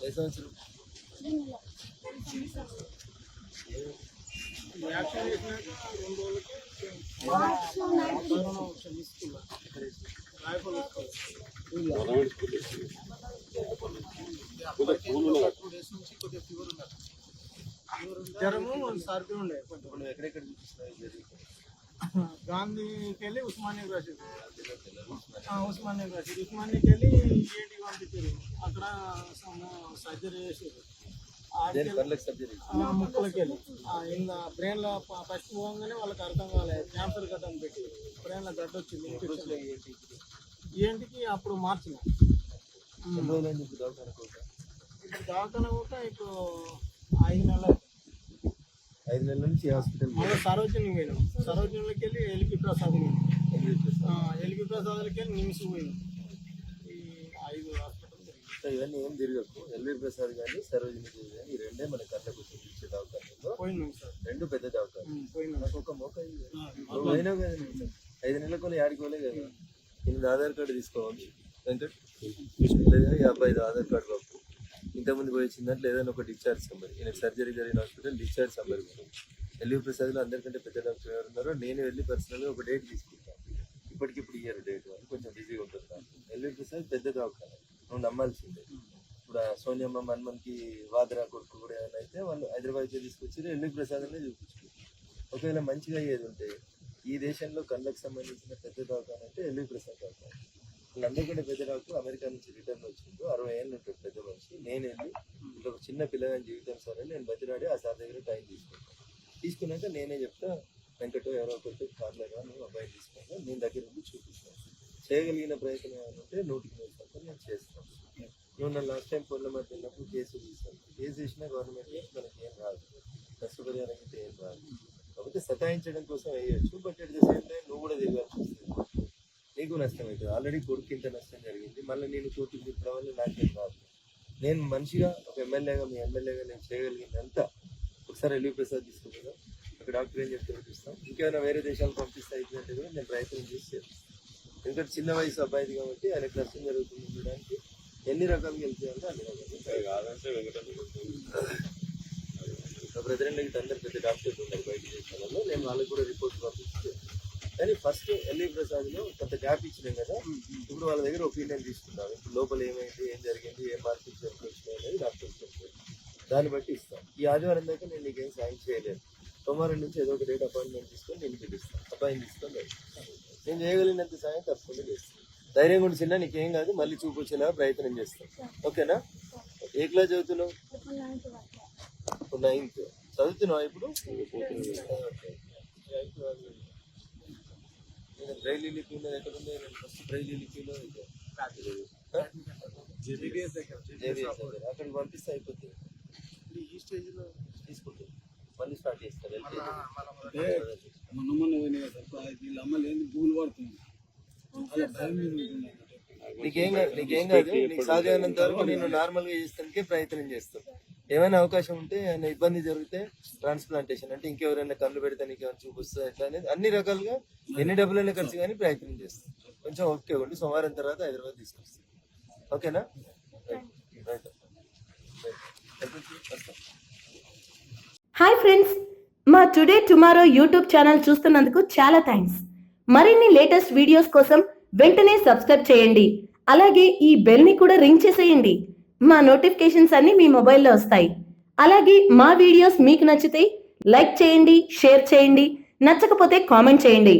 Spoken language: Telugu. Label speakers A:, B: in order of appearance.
A: ఏ సంవత్సరం
B: జ్వరము సర్ది ఉండే కొంచెం.
A: ఎక్కడెక్కడ చూపిస్తున్నాయి?
B: గాంధీకి వెళ్ళి ఉస్మానియాకి రాసేది. ఉస్మానియాకి రాసేది. ఉస్మానియాకి వెళ్ళి ఏంటికి పంపించారు. అక్కడ సర్జరీ చేసారు. ముక్కలకి వెళ్ళి ఇంకా బ్రెయిన్లో ఫస్ట్ పోగానే వాళ్ళకి అర్థం కాలేదు. క్యాన్సర్ గడ్డ అని పెట్టి బ్రెయిన్లో గడ్డ వచ్చింది. ఏంటికి అప్పుడు మార్చిన ఇప్పుడు దవాఖాన కూడా ఇప్పుడు 5 నెలలు.
A: 5 నెలల నుంచి హాస్పిటల్
B: మళ్ళీ సరోజిని పోయినాం. సరోజినిలోకి వెళ్ళి ఎల్పి ప్రసాద్ పోయినాం. ఎల్పి ప్రసాద్కి వెళ్ళి నిమ్స్ పోయినాం. ఈ 5 హాస్పిటల్
A: తిరిగి ఇవన్నీ ఏం తిరగకు. ఎల్వి ప్రసాద్ కానీ సరోజిని కానీ ఈ రెండే మన కళ్ళకు చూపించే దవాఖానలో
B: పోయినాం సార్.
A: 2 పెద్ద దవాఖాన.
B: పోయినాం.
A: నాకు ఒక మోక అయినా కదా 5 నెలల కొన్ని ఆడికోలే కదా. 8 ఆధార్ కార్డు తీసుకోవాలి వెంకట్. లేదా 55 ఆధార్ కార్డు బాబు. ఇంతకుముందు పోయి వచ్చిందంటే ఏదైనా ఒక డిశ్చార్జ్ నెంబర్. ఈయనకు సర్జరీ జరిగిన హాస్పిటల్ డిశ్చార్జ్ నెంబర్. ఎల్వి ప్రసాద్లో అందరికంటే పెద్ద డాక్టర్ ఎవరు ఉన్నారో నేను వెళ్ళి పర్సనల్గా ఒక డేట్ తీసుకుంటాను. ఇప్పటికిప్పుడు ఇయ్యారు డేట్ అని కొంచెం బిజీగా ఉంటుంది. ఎల్వి ప్రసాద్ పెద్ద డాక్టర్, నువ్వు నమ్మాల్సిందే. ఇప్పుడు సోనియమ్మ మన్మన్కి వాద్రా కొడుకు కూడా ఏమైనా అయితే వాళ్ళు హైదరాబాద్కి తీసుకొచ్చి ఎల్వి ప్రసాద్ అనే చూపించుకుంటారు. ఒకవేళ మంచిగా అయ్యేది ఉంటే ఈ దేశంలో కళ్ళకు సంబంధించిన పెద్ద దవాఖాన అంటే ఎల్వి ప్రసాద్ దవాఖాన. వాళ్ళందరికంటే పెద్ద డాక్టర్ అమెరికా నుంచి రిటర్న్ వచ్చిండు. 60 ఏళ్ళు ఉంటాడు పెద్ద మనిషి. నేను వెళ్ళి ఇట్లా ఒక చిన్న పిల్లగాని జీవితం సార్ అని నేను బతిలాడి ఆ సార్ దగ్గర టైం తీసుకున్నాక నేనే చెప్తా, వెంకటో ఎవరో ఒకటి కార్లేగా నువ్వు అబ్బాయిని తీసుకున్నా నేను దగ్గర నుండి చూపిస్తాను. చేయగలిగిన ప్రయత్నం ఏమైనా ఉంటే 100% నేను చేస్తాను. నువ్వు నన్ను లాస్ట్ టైం పొల్ల మధ్య వెళ్ళినప్పుడు కేసు తీస్తాను. కేసు వేసినా గవర్నమెంట్ మనకి ఏం రాదు, నష్టపరిహారం అయితే ఏం రాదు. కాబట్టి సతాయించడం కోసం వేయచ్చు. But at the same time నువ్వు కూడా తిరగాల్సి వస్తుంది, నీకు నష్టం అవుతుంది. ఆల్రెడీ కొడుకు ఇంత నష్టం జరిగింది. మళ్ళీ నేను కోర్టుకు తిప్పడం వల్ల నాకేం రాదు. నేను మనిషిగా ఒక ఎమ్మెల్యేగా మీ ఎమ్మెల్యేగా నేను చేయగలిగిందంతా ఒకసారి ఎల్వి ప్రసాద్ తీసుకుంటున్నా. అక్కడ డాక్టర్ ఏం చెప్తే చూపిస్తాం. ఇంకేమైనా వేరే దేశాలు పంపిస్తే అయిపోయినట్టు కూడా నేను ప్రయత్నం చేసి చేస్తాను. ఎందుకంటే చిన్న వయసు అబ్బాయిది కాబట్టి ఆయనకు నష్టం జరుగుతుంది చూడడానికి ఎన్ని రకాలుగా వెళ్తాయంటే అన్ని రకాలు. బ్రదర్లకి అందరు పెద్ద డాక్టర్స్ ఉన్నారు బయట దేశాలలో. నేను వాళ్ళకి కూడా రిపోర్ట్ పంపిస్తాను. కానీ ఫస్ట్ ఎల్వి ప్రసాద్లో కొంత గ్యాప్ ఇచ్చినాం కదా. ఇప్పుడు వాళ్ళ దగ్గర ఒపీనియన్ తీసుకుంటాం. ఇప్పుడు లోపల ఏమైంది, ఏం జరిగింది, ఏం మార్పులు వచ్చినాయి అనేది డాక్టర్స్ చెప్తారు. దాన్ని బట్టి ఇస్తాం. ఈ ఆదివారం దాకా నేను నీకేం సాయం చేయలేదు. సోమవారం నుంచి ఏదో ఒక డేట్ అపాయింట్మెంట్ తీసుకొని నేను పిలుస్తాను. అబ్బాయిని తీసుకొని నేను చేయగలిగినంత సాయం తప్పకుండా చేస్తాను. ధైర్యం కూడా చిన్న నీకేం కాదు. మళ్ళీ చూపించేలాగా ప్రయత్నం చేస్తాను. ఓకేనా? ఏ క్లాస్ చదువుతున్నావు? 9th చదువుతున్నావా ఇప్పుడు? బ్రైలీ లిపి ఉన్నది ఎక్కడ ఉంది? ఫస్ట్ బ్రైలీ లిపిలో అక్కడికి పంపిస్తే అయిపోతుంది. ఈ స్టేజ్లో తీసుకుంటుంది. మళ్ళీ స్టార్ట్ చేస్తారు. నీకేం కాదు. నీకు సాధ్యమైనంత వరకు నేను నార్మల్గా చేస్తానికే ప్రయత్నం చేస్తాను. ఏమైనా అవకాశం ఉంటే ఏమైనా ఇబ్బంది జరిగితే ట్రాన్స్ప్లాంటేషన్ అంటే ఇంకెవరైనా కళ్ళు పెడితే నీకు ఏమైనా చూపిస్తా ఎట్లా అనేది అన్ని రకాలుగా ఎన్ని డబ్బులైనా ఖర్చు కానీ ప్రయత్నం చేస్తాను. కొంచెం ఓకే ఉండి సోమవారం తర్వాత హైదరాబాద్ తీసుకొస్తాను. ఓకేనా?
C: హాయ్ ఫ్రెండ్స్, మా టుడే టుమారో యూట్యూబ్ ఛానల్ చూస్తున్నందుకు చాలా థ్యాంక్స్. మరిన్ని లేటెస్ట్ వీడియోస్ కోసం వెంటనే సబ్స్క్రైబ్ చేయండి. అలాగే ఈ బెల్ని కూడా రింగ్ చేసేయండి. మా నోటిఫికేషన్స్ అన్ని మీ మొబైల్లో వస్తాయి. అలాగే మా వీడియోస్ మీకు నచ్చితే లైక్ చేయండి, షేర్ చేయండి, నచ్చకపోతే కామెంట్ చేయండి.